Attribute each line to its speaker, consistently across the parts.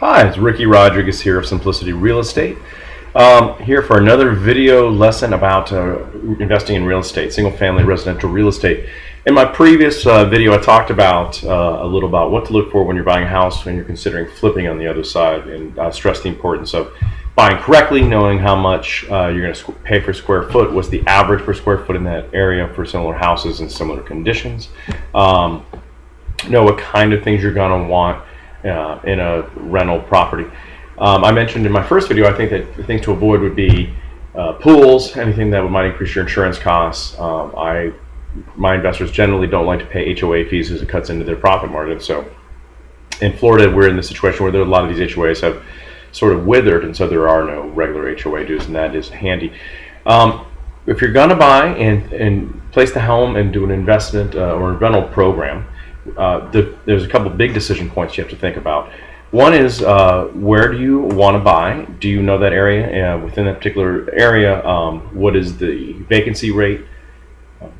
Speaker 1: Hi, it's Ricky Rodriguez here of Simplicity Real Estate. Here for another video lesson about investing in real estate, single-family residential real estate. In my previous video, I talked about a little about what to look for when you're buying a house, when you're considering flipping on the other side, and stressed the importance of buying correctly, knowing how much you're going to pay per square foot, what's the average per square foot in that area for similar houses and similar conditions. Know what kind of things you're going to want in a rental property. I mentioned in my first video, I think that the things to avoid would be pools, anything that might increase your insurance costs. My investors generally don't like to pay HOA fees because it cuts into their profit margin. So in Florida, we're in the situation where a lot of these HOAs have sort of withered, and so there are no regular HOA dues, and that is handy. If you're going to buy and place the home and do an investment or a rental program, there's a couple big decision points you have to think about. One is where do you want to buy? Do you know that area? Within that particular area, what is the vacancy rate?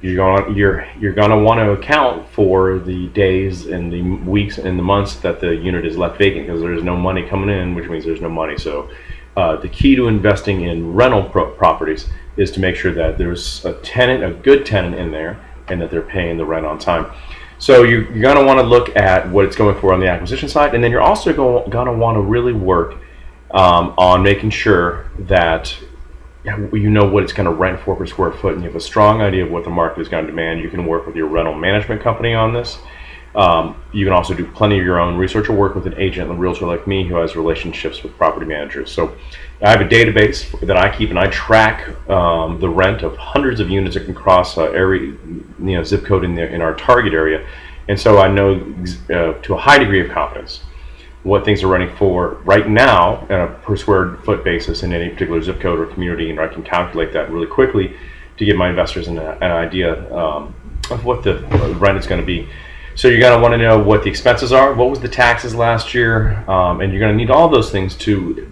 Speaker 1: You're going to want to account for the days and the weeks and the months that the unit is left vacant, because there's no money coming in, which means there's no money. So the key to investing in rental properties is to make sure that there's a good tenant in there, and that they're paying the rent on time. So you're going to want to look at what it's going for on the acquisition side, and then you're also going to want to really work on making sure that you know what it's going to rent for per square foot, and you have a strong idea of what the market is going to demand. You can work with your rental management company on this. You can also do plenty of your own research or work with an agent, a realtor like me, who has relationships with property managers. So I have a database that I keep, and I track the rent of hundreds of units that can cross every zip code in our target area, and so I know to a high degree of confidence what things are running for right now on a per square foot basis in any particular zip code or community, and I can calculate that really quickly to give my investors an idea of what the rent is going to be. So you're going to want to know what the expenses are, what was the taxes last year, and you're going to need all those things to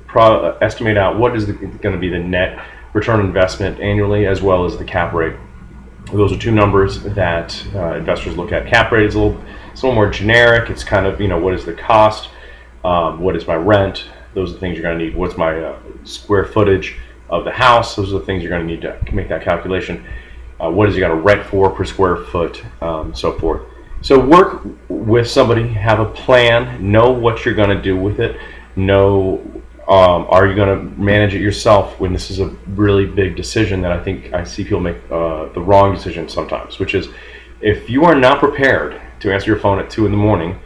Speaker 1: estimate out what is going to be the net return on investment annually, as well as the cap rate. Those are two numbers that investors look at. Cap rate is a little more generic. It's kind of, what is the cost, what is my rent. Those are the things you're going to need. What's my square footage of the house? Those are the things you're going to need to make that calculation. What is it going to rent for per square foot, so forth. So work with somebody, have a plan, know what you're going to do with it, know are you going to manage it yourself when this is a really big decision that I see people make the wrong decision sometimes, which is if you are not prepared to answer your phone at 2 in the morning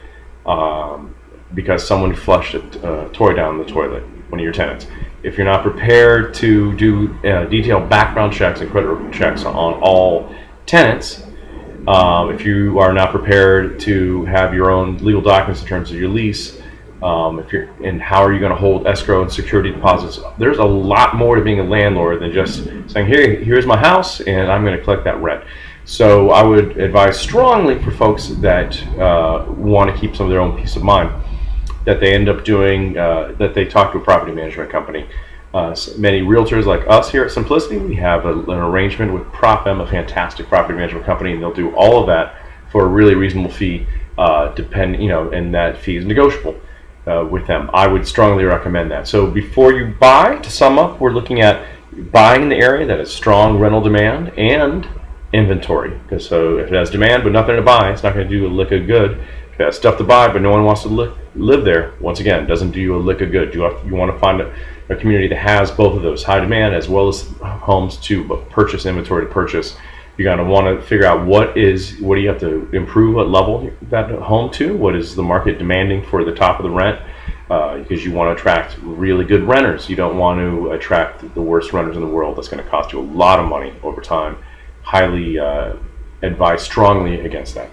Speaker 1: because someone flushed a toy down the toilet, one of your tenants. If you're not prepared to do detailed background checks and credit checks on all tenants, if you are not prepared to have your own legal documents in terms of your lease, and how are you going to hold escrow and security deposits? There's a lot more to being a landlord than just saying, here's my house and I'm going to collect that rent. So I would advise strongly for folks that want to keep some of their own peace of mind, that they end up doing, that they talk to a property management company. Many realtors like us here at Simplicity, we have an arrangement with PropM, a fantastic property management company, and they'll do all of that for a really reasonable fee, and that fee is negotiable with them. I would strongly recommend that. So before you buy, to sum up, we're looking at buying in the area that has strong rental demand and inventory. Because so if it has demand but nothing to buy, it's not going to do a lick of good. If it has stuff to buy but no one wants to live there, once again, it doesn't do you a lick of good. You want to find a community that has both of those, high demand as well as homes to purchase, inventory to purchase. You're going to want to figure out what do you have to improve, what level that home to, what is the market demanding for the top of the rent, because you want to attract really good renters. You don't want to attract the worst renters in the world. That's going to cost you a lot of money over time. Highly advise strongly against that.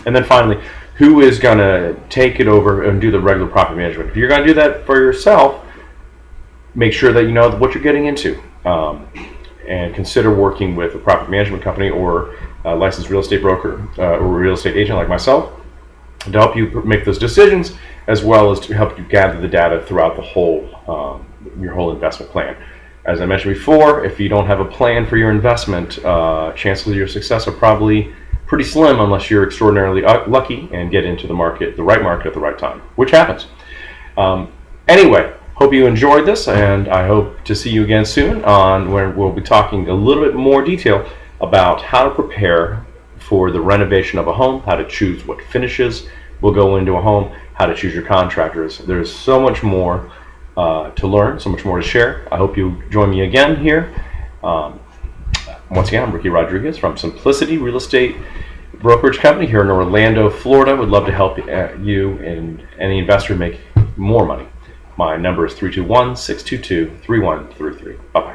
Speaker 1: And then finally, who is going to take it over and do the regular property management? If you're going to do that for yourself, make sure that you know what you're getting into, and consider working with a property management company or a licensed real estate broker or a real estate agent like myself to help you make those decisions, as well as to help you gather the data throughout the your whole investment plan. As I mentioned before, if you don't have a plan for your investment, chances of your success are probably pretty slim unless you're extraordinarily lucky and get into the right market at the right time, which happens. Anyway, hope you enjoyed this, and I hope to see you again soon on where we'll be talking a little bit more detail about how to prepare for the renovation of a home, how to choose what finishes will go into a home, how to choose your contractors. There's so much more to learn, so much more to share. I hope you join me again here. Once again, I'm Ricky Rodriguez from Simplicity Real Estate Brokerage Company here in Orlando, Florida. Would love to help you and any investor make more money. My number is 321-622-3133. Bye-bye.